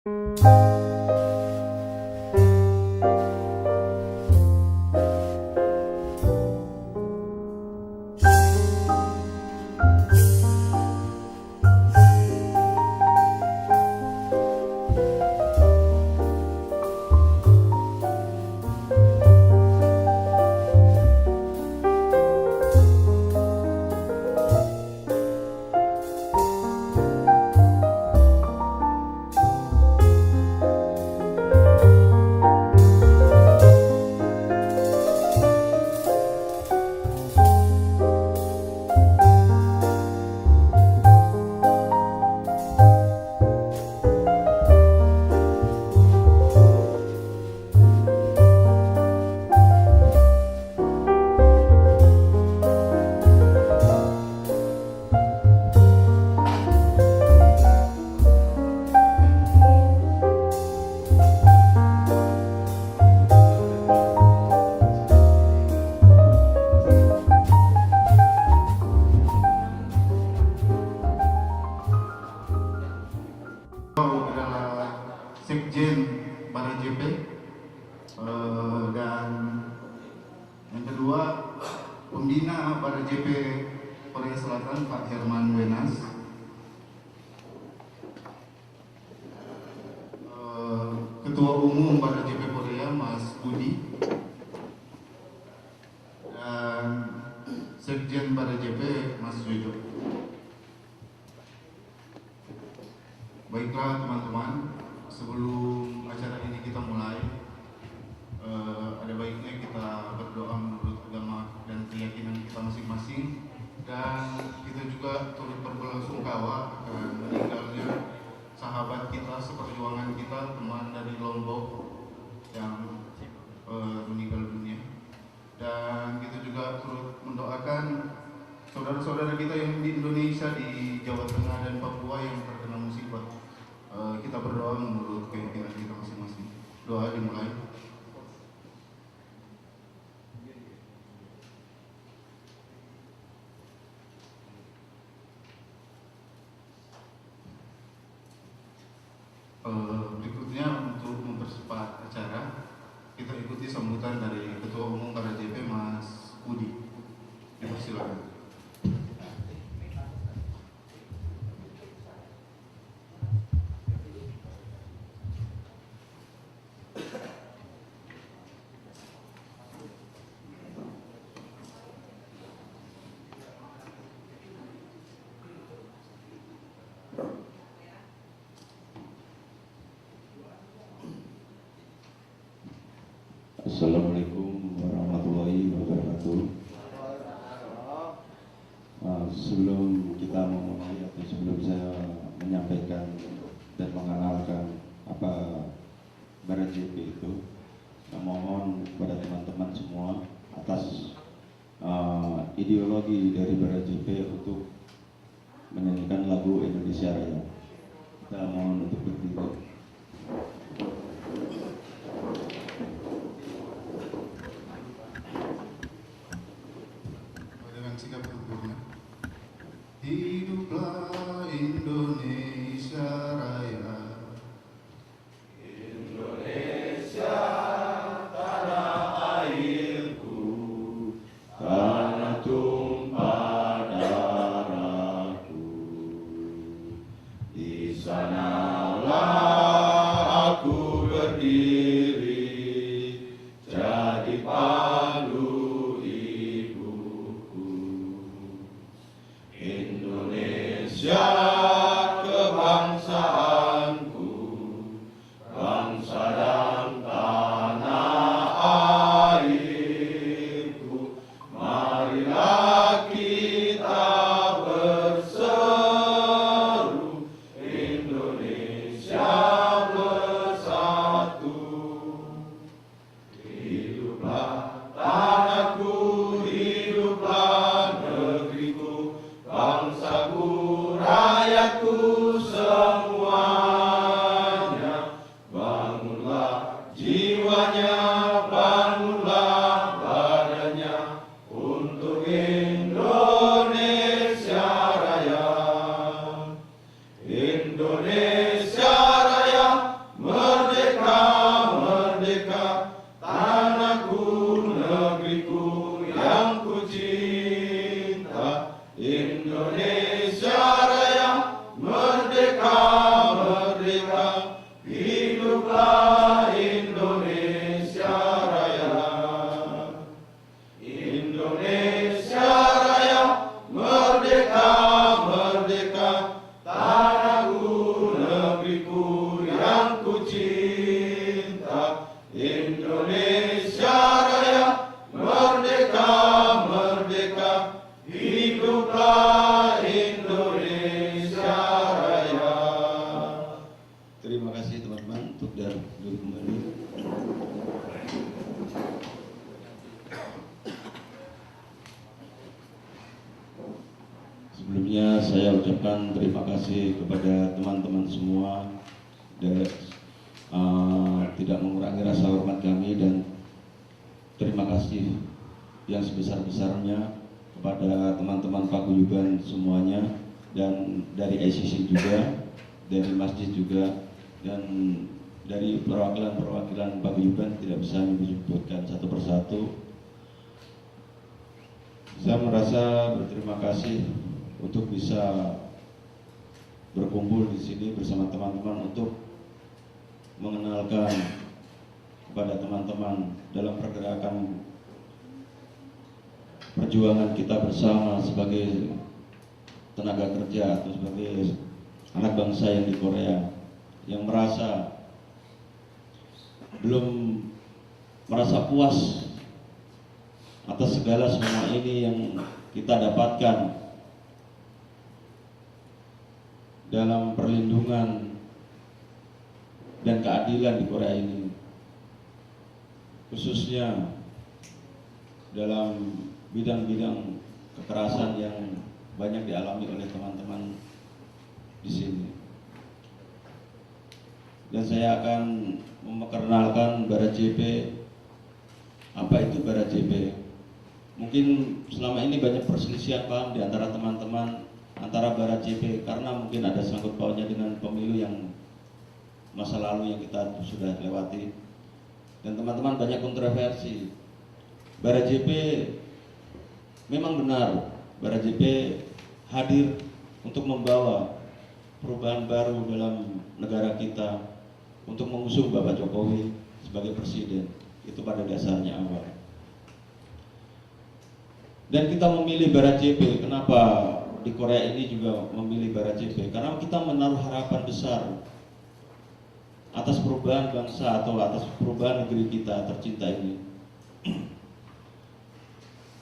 Adalah Sekjen Bara JP, dan yang kedua pembina Bara JP Korea Selatan Pak Herman Wenas, Ketua Umum Bara JP Korea Mas Budi, dan Sekjen Bara JP Mas Jojo. Baiklah teman-teman, sebelum acara ini kita mulai, ada baiknya kita berdoa menurut agama dan keyakinan kita masing-masing, dan kita juga turut berbelasungkawa akan meninggalnya sahabat kita, seperjuangan kita, teman dari Lombok yang meninggal dunia. Dan kita juga turut mendoakan saudara-saudara kita yang di Indonesia, di Jawa Tengah dan Papua yang terkena musibah. Kita berdoa menurut keyakinan kita masing-masing. Doa dimulai. Berikutnya untuk mempercepat acara, kita ikuti sambutan dari Ketua Umum Bara JP Mas Budi. Silakan. Assalamualaikum warahmatullahi wabarakatuh. Sebelum kita memulai atau sebelum saya menyampaikan dan mengenalkan apa Bara JP itu, saya mohon kepada teman-teman semua atas ideologi dari Bara JP untuk menyanyikan lagu Indonesia Raya. Kita mohon untuk berdiri. Hiduplah Indonesia Raya, Indonesia tanah airku, tanah tumpah darahku, di sanalah negara, hiduplah Indonesia Raya. Indonesia Raya, merdeka, merdeka, tanahku, negeriku yang ku cinta. Indonesia Raya, merdeka, merdeka, hiduplah Indonesia Raya. Terima kasih teman-teman untuk duduk kembali. Sebelumnya saya ucapkan terima kasih kepada teman-teman semua dan tidak mengurangi rasa hormat kami, dan terima kasih yang sebesar-besarnya kepada teman-teman paguyuban semuanya, dan dari ICC juga, dari masjid juga, dan dari perwakilan paguyuban tidak bisa menyebutkan satu persatu. Saya merasa berterima kasih untuk bisa berkumpul di sini bersama teman-teman untuk mengenalkan kepada teman-teman dalam pergerakan perjuangan kita bersama sebagai tenaga kerja atau sebagai anak bangsa yang di Korea, yang belum merasa puas atas segala semua ini yang kita dapatkan dalam perlindungan dan keadilan di Korea ini, khususnya dalam bidang-bidang kekerasan yang banyak dialami oleh teman-teman di sini. Dan saya akan memperkenalkan Barat JP. Apa itu Barat JP? Mungkin selama ini banyak perselisihan paham di antara teman-teman antara Barat JP, karena mungkin ada sangkut pautnya dengan pemilu yang masa lalu yang kita sudah lewati, dan teman-teman banyak kontroversi. Barat JP memang benar, Barat JP hadir untuk membawa perubahan baru dalam negara kita, untuk mengusung Bapak Jokowi sebagai presiden. Itu pada dasarnya awal. Dan kita memilih Barat JP. Kenapa di Korea ini juga memilih Barat JP? Karena kita menaruh harapan besar atas perubahan bangsa atau atas perubahan negeri kita tercinta ini,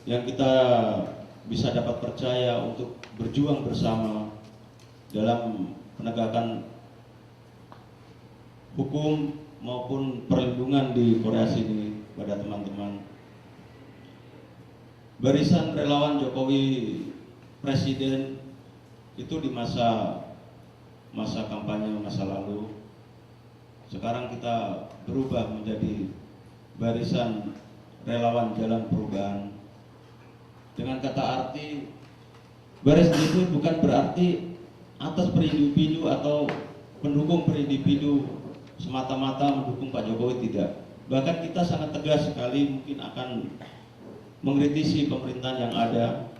yang kita bisa dapat percaya untuk berjuang bersama dalam penegakan hukum maupun perlindungan di Korea sini pada teman-teman. Barisan relawan Jokowi Presiden itu di masa kampanye masa lalu, sekarang kita berubah menjadi barisan relawan jalan perubahan. Dengan kata arti, baris itu bukan berarti atas per individu atau pendukung per individu semata-mata mendukung Pak Jokowi, tidak. Bahkan kita sangat tegas sekali mungkin akan mengkritisi pemerintahan yang ada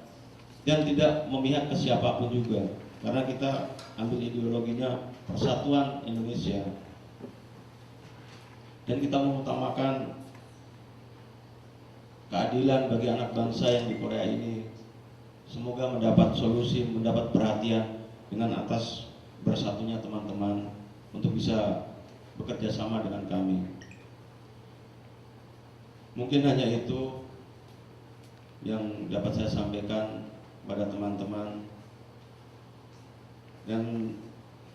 dan tidak memihak ke siapapun juga, karena kita ambil ideologinya persatuan Indonesia, dan kita mengutamakan keadilan bagi anak bangsa yang di Korea ini. Semoga mendapat solusi, mendapat perhatian dengan atas bersatunya teman-teman untuk bisa bekerja sama dengan kami. Mungkin hanya itu yang dapat saya sampaikan pada teman-teman, dan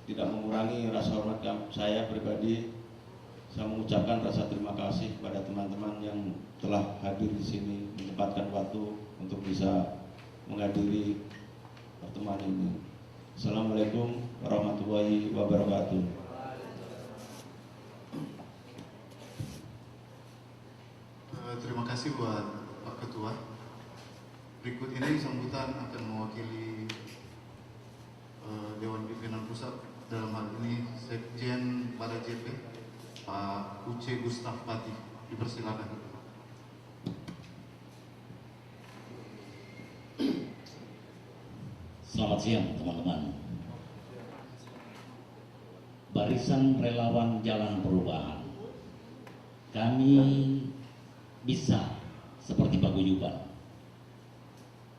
tidak mengurangi rasa hormat saya pribadi. Saya mengucapkan rasa terima kasih kepada teman-teman yang telah hadir di sini, menyempatkan waktu untuk bisa menghadiri pertemuan ini. Assalamualaikum warahmatullahi wabarakatuh. Terima kasih buat Pak Ketua. Berikut ini sambutan akan mewakili Dewan Pimpinan Pusat, dalam hal ini Sekjen Barat JP, Pak Uce Gustaf Pati. Dipersilakan. Selamat siang teman-teman. Barisan Relawan Jalan Perubahan, kami bisa seperti paguyuban,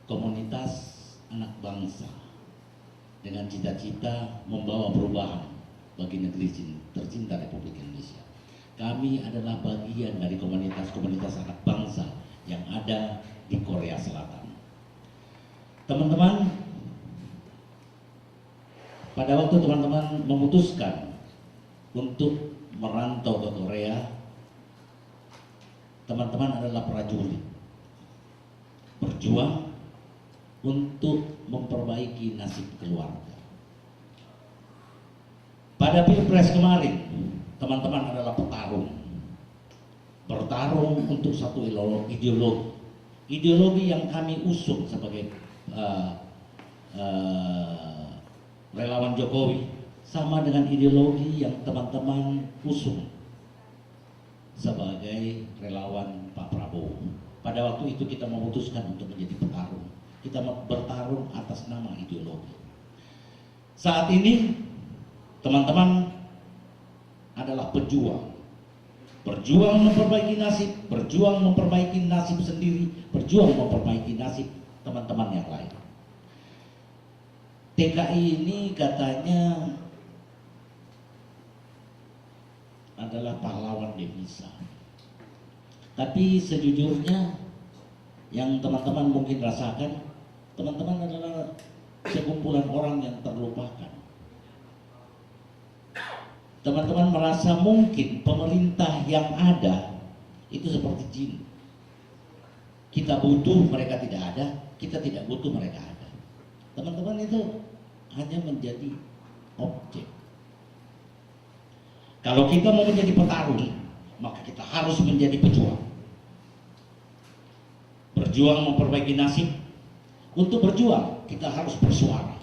komunitas anak bangsa dengan cita-cita membawa perubahan bagi negeri tercinta Republik Indonesia. Kami adalah bagian dari komunitas-komunitas anak bangsa yang ada di Korea Selatan. Teman-teman, pada waktu teman-teman memutuskan untuk merantau ke Korea, teman-teman adalah prajurit, berjuang untuk memperbaiki nasib keluarga. Pada Pilpres kemarin, teman-teman adalah petarung, bertarung untuk satu ideologi yang kami usung sebagai relawan Jokowi, sama dengan ideologi yang teman-teman usung sebagai relawan Pak Prabowo. Pada waktu itu kita memutuskan untuk menjadi petarung. Kita bertarung atas nama ideologi. Saat ini teman-teman adalah pejuang. Berjuang memperbaiki nasib, berjuang memperbaiki nasib sendiri, berjuang memperbaiki nasib teman-teman yang lain. TKI ini katanya adalah pahlawan devisa. Tapi sejujurnya yang teman-teman mungkin rasakan, teman-teman adalah sekumpulan orang yang terlupakan. Teman-teman merasa mungkin pemerintah yang ada itu seperti jin. Kita butuh, mereka tidak ada. Kita tidak butuh, mereka ada. Teman-teman itu hanya menjadi objek. Kalau kita mau menjadi petarung, maka kita harus menjadi pejuang. Berjuang memperbaiki nasib. Untuk berjuang, kita harus bersuara.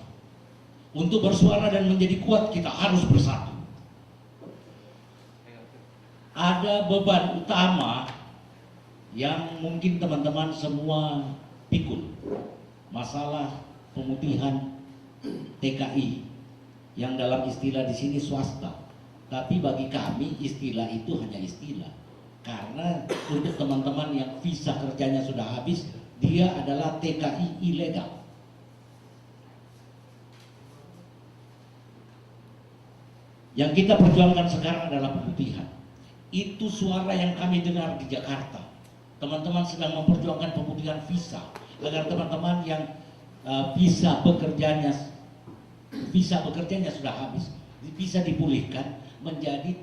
Untuk bersuara dan menjadi kuat, kita harus bersatu. Ada beban utama yang mungkin teman-teman semua pikul. Masalah pemutihan TKI yang dalam istilah di sini swasta. Tapi bagi kami istilah itu hanya istilah. Karena untuk teman-teman yang visa kerjanya sudah habis, dia adalah TKI ilegal. Yang kita perjuangkan sekarang adalah pemutihan. Itu suara yang kami dengar di Jakarta. Teman-teman sedang memperjuangkan pemutihan visa agar teman-teman yang visa bekerjanya sudah habis bisa dipulihkan menjadi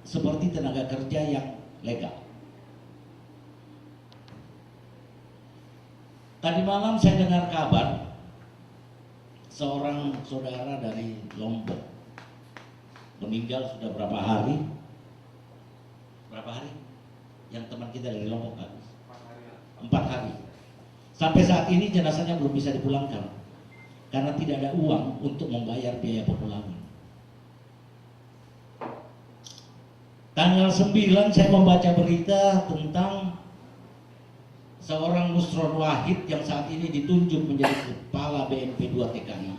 seperti tenaga kerja yang legal. Tadi malam saya dengar kabar seorang saudara dari Lombok meninggal sudah berapa hari? Berapa hari? Yang teman kita dari Lombok kan? 4 hari. Sampai saat ini jenazahnya belum bisa dipulangkan karena tidak ada uang untuk membayar biaya pemulangan. Tanggal 9 saya membaca berita tentang seorang Nusron Wahid yang saat ini ditunjuk menjadi kepala BNP 2 TKI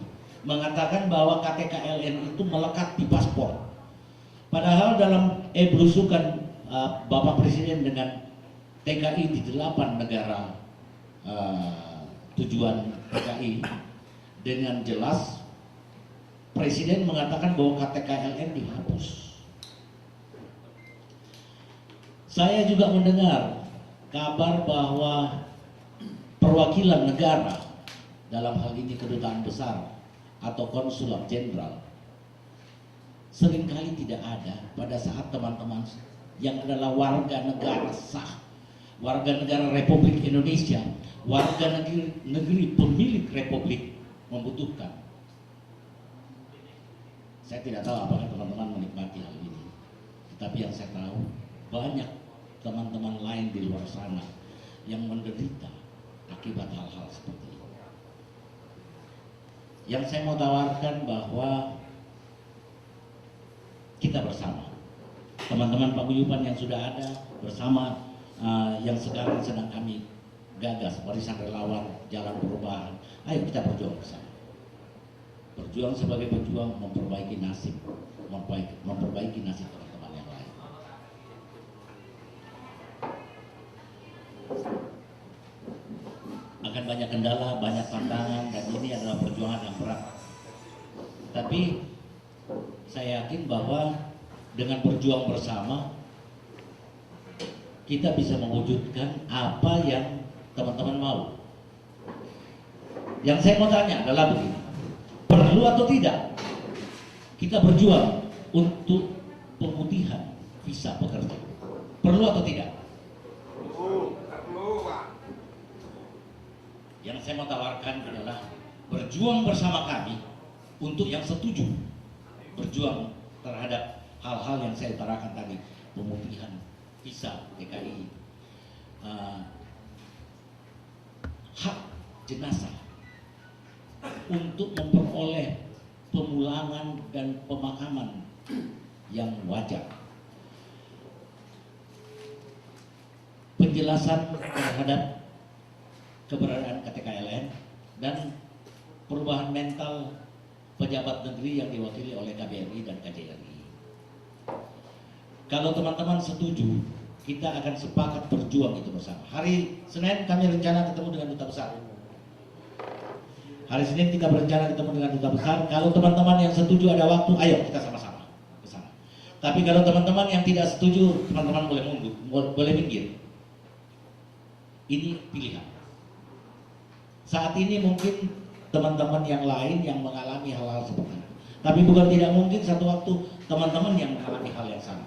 mengatakan bahwa KTKLN itu melekat di paspor. Padahal dalam belusukan Bapak Presiden dengan TKI di 8 negara tujuan TKI, dengan jelas Presiden mengatakan bahwa KTKLN dihapus. Saya juga mendengar kabar bahwa perwakilan negara, dalam hal ini kedutaan besar atau konsulat jenderal, seringkali tidak ada pada saat teman-teman yang adalah warga negara sah, warga negara Republik Indonesia, warga negeri pemilik Republik membutuhkan. Saya tidak tahu apakah teman-teman menikmati hal ini, tetapi yang saya tahu banyak teman-teman lain di luar sana yang menderita akibat hal-hal seperti ini. Yang saya mau tawarkan bahwa kita bersama, teman-teman paguyuban yang sudah ada bersama yang sekarang sedang kami gagas, Barisan Relawan Jalan Perubahan, ayo kita berjuang bersama. Berjuang sebagai pejuang memperbaiki nasib, memperbaiki nasib teman-teman yang lain. Akan banyak kendala, banyak tantangan, dan ini adalah perjuangan yang berat. Tapi saya yakin bahwa dengan berjuang bersama kita bisa mewujudkan apa yang teman-teman mau. Yang saya mau tanya adalah begini, perlu atau tidak kita berjuang untuk pemutihan visa pekerja? Perlu atau tidak? Yang saya mau tawarkan adalah berjuang bersama kami untuk yang setuju berjuang terhadap hal-hal yang saya utarakan tadi, pemutihan visa TKI, hak jenazah untuk memperoleh pemulangan dan pemakaman yang wajar, penjelasan terhadap keberadaan KTKLN, dan perubahan mental pejabat negeri yang diwakili oleh KBRI dan KJRI. Kalau teman-teman setuju, kita akan sepakat berjuang itu bersama. Hari Senin kami rencana ketemu dengan duta besar. Hari Senin kita berencana ketemu dengan duta besar. Kalau teman-teman yang setuju ada waktu, ayo kita sama-sama ke sana. Tapi kalau teman-teman yang tidak setuju, teman-teman boleh mundur, boleh minggir. Ini pilihan. Saat ini mungkin teman-teman yang lain yang mengalami hal-hal seperti itu. Tapi bukan tidak mungkin satu waktu teman-teman yang mengalami hal yang sama.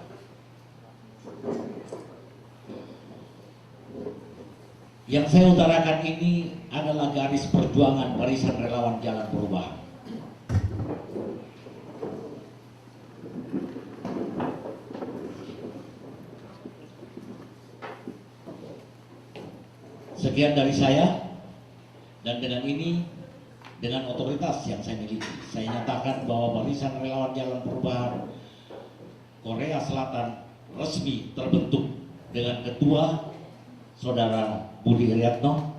Yang saya utarakan ini adalah garis perjuangan Barisan Relawan Jalan Perubahan. Sekian dari saya. Dan dengan ini, dengan otoritas yang saya miliki, saya nyatakan bahwa Barisan Relawan Jalan Perubahan Korea Selatan resmi terbentuk dengan Ketua Saudara Budi Iriatno,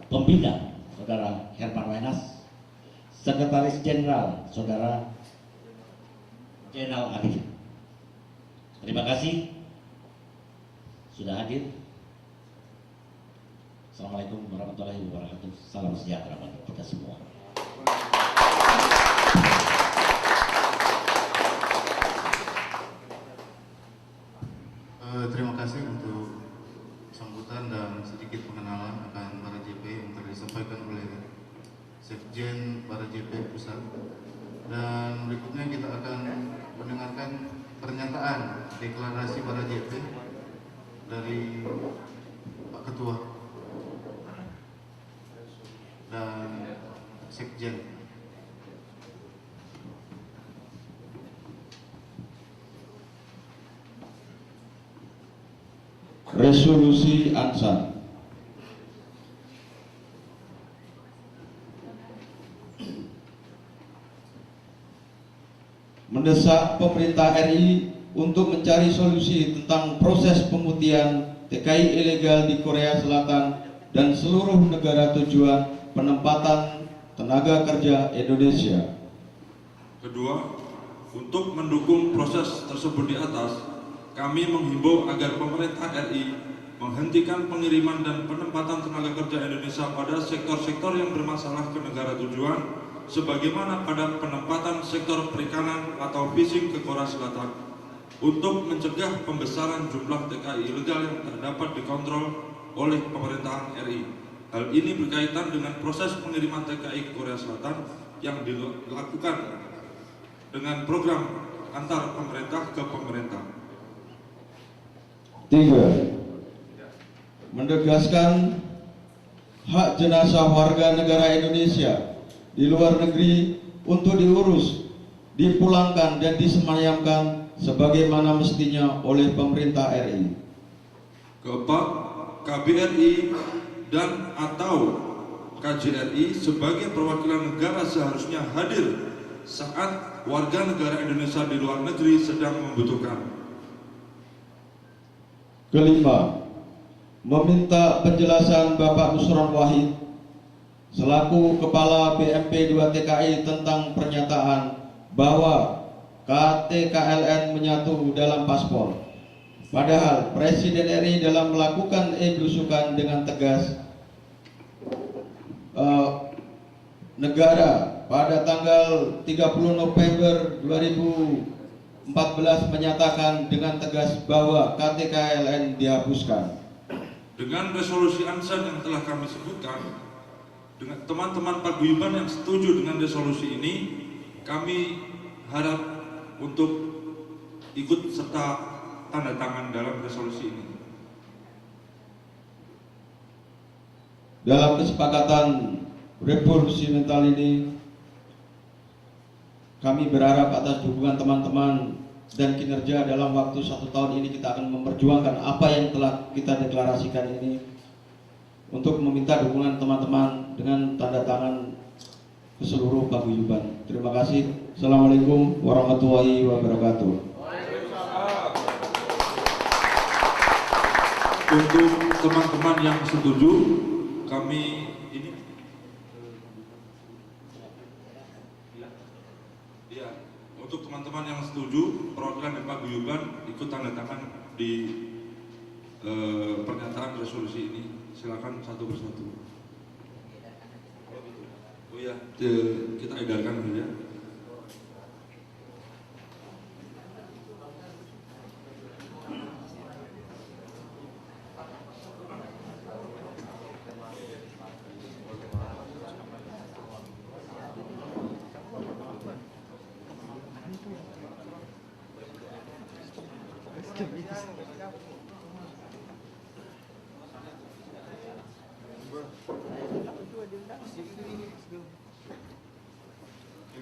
Pembina Saudara Herman Wenas, Sekretaris Jenderal Saudara Jenal Arif. Terima kasih sudah hadir. Assalamualaikum warahmatullahi wabarakatuh. Salam sejahtera bagi kita semua. Terima kasih untuk sambutan dan sedikit pengenalan akan para JP yang telah disampaikan oleh Sekjen para JP Pusat. Dan berikutnya kita akan mendengarkan pernyataan deklarasi para JP dari Pak Ketua dan Sekjen. Resolusi Ansar. Mendesak pemerintah RI untuk mencari solusi tentang proses pemutihan TKI ilegal di Korea Selatan dan seluruh negara tujuan penempatan tenaga kerja Indonesia. Kedua, untuk mendukung proses tersebut di atas, kami menghimbau agar pemerintah RI menghentikan pengiriman dan penempatan tenaga kerja Indonesia pada sektor-sektor yang bermasalah ke negara tujuan, sebagaimana pada penempatan sektor perikanan atau fishing ke Korea Selatan, untuk mencegah pembesaran jumlah TKI ilegal yang tak dapat dikontrol oleh pemerintahan RI. Hal ini berkaitan dengan proses pengiriman TKI ke Korea Selatan yang dilakukan dengan program antar pemerintah ke pemerintah. 3. Menegaskan hak jenazah warga negara Indonesia di luar negeri untuk diurus, dipulangkan dan disemayamkan sebagaimana mestinya oleh pemerintah RI. Keempat, KBRI dan atau KJRI sebagai perwakilan negara seharusnya hadir saat warga negara Indonesia di luar negeri sedang membutuhkan. Kelima, meminta penjelasan Bapak Nusron Wahid selaku Kepala BMP 2 TKI tentang pernyataan bahwa KTKLN menyatu dalam paspor. Padahal Presiden RI dalam melakukan belusukan dengan tegas negara pada tanggal 30 November 2014 menyatakan dengan tegas bahwa KTKLN dihapuskan. Dengan resolusi ANSAN yang telah kami sebutkan, dengan teman-teman paguyuban yang setuju dengan resolusi ini, kami harap untuk ikut serta tanda tangan dalam resolusi ini. Dalam kesepakatan revolusi mental ini, kami berharap atas dukungan teman-teman dan kinerja dalam waktu 1 tahun ini kita akan memperjuangkan apa yang telah kita deklarasikan ini untuk meminta dukungan teman-teman dengan tanda tangan ke seluruh paguyuban. Terima kasih. Assalamualaikum warahmatullahi wabarakatuh. Untuk teman-teman yang setuju, kami ini ya, untuk teman-teman yang setuju perwakilan dari paguyuban ikut tanda tangan di pernyataan resolusi ini. Silakan satu persatu. Oh ya, kita edarkan dulu ya.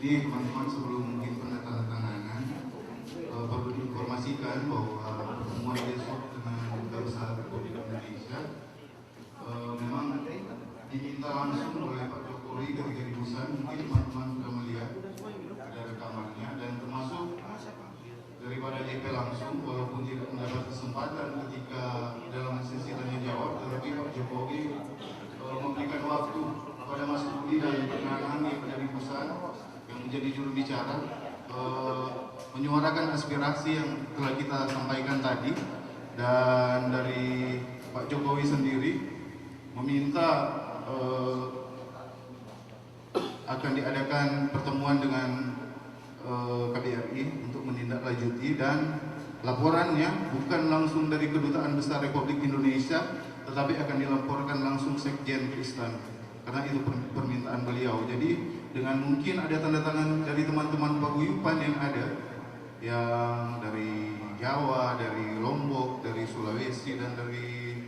Jadi teman-teman, sebelum mungkin penandatanganan, perlu diinformasikan bahwa pertemuan besok dengan Duta Besar Republik Indonesia memang diminta langsung oleh Pak Jokowi ketika di Busan. Mungkin teman-teman sudah melihat ada rekamannya, dan termasuk daripada JP langsung, walaupun tidak mendapat kesempatan ketika dalam sesi tanya jawab, tetapi Pak Jokowi memberikan waktu kepada Mas Budi dan Penangan yang ada di Busan yang menjadi juru bicara, menyuarakan aspirasi yang telah kita sampaikan tadi, dan dari Pak Jokowi sendiri meminta akan diadakan pertemuan dengan KBRI untuk menindaklanjuti, dan laporannya bukan langsung dari Kedutaan Besar Republik Indonesia, tetapi akan dilaporkan langsung Sekjen Kristen, karena itu permintaan beliau. Jadi dengan mungkin ada tanda tangan dari teman-teman paguyuban yang ada, yang dari Jawa, dari Lombok, dari Sulawesi, dan dari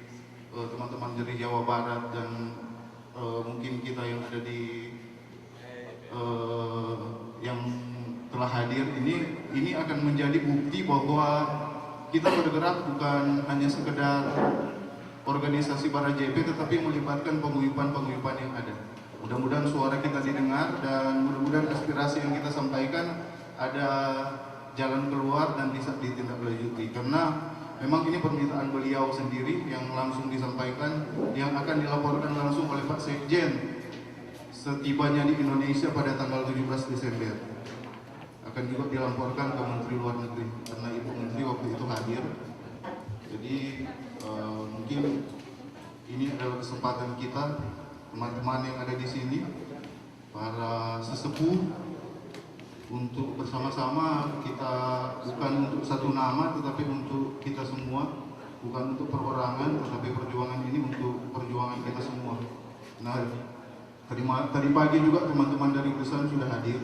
teman-teman dari Jawa Barat, dan mungkin kita yang ada di yang telah hadir ini akan menjadi bukti bahwa kita bergerak bukan hanya sekedar organisasi para JP, tetapi melibatkan paguyuban-paguyuban yang ada. Mudah-mudahan suara kita didengar, dan mudah-mudahan aspirasi yang kita sampaikan ada jalan keluar dan bisa ditindaklanjuti, karena memang ini permintaan beliau sendiri yang langsung disampaikan, yang akan dilaporkan langsung oleh Pak Sekjen setibanya di Indonesia pada tanggal 17 Desember. Akan juga dilaporkan ke Menteri Luar Negeri, karena Ibu Menteri waktu itu hadir. Jadi mungkin ini adalah kesempatan kita, teman-teman yang ada di sini, para sesepuh, untuk bersama-sama kita, bukan untuk satu nama, tetapi untuk kita semua, bukan untuk perorangan, tetapi perjuangan ini untuk perjuangan kita semua. Nah, tadi pagi juga teman-teman dari Busan sudah hadir.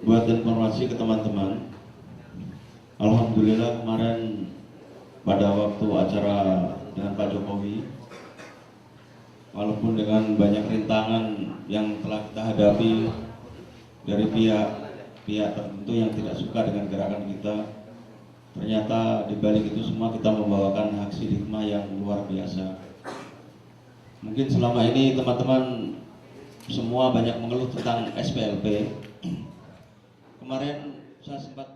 Buat informasi ke teman-teman, alhamdulillah kemarin pada waktu acara dengan Pak Jokowi, walaupun dengan banyak rintangan yang telah kita hadapi dari pihak tertentu yang tidak suka dengan gerakan kita, ternyata di balik itu semua kita membawakan aksi hikmah yang luar biasa. Mungkin selama ini teman-teman semua banyak mengeluh tentang SPLP. Kemarin saya sempat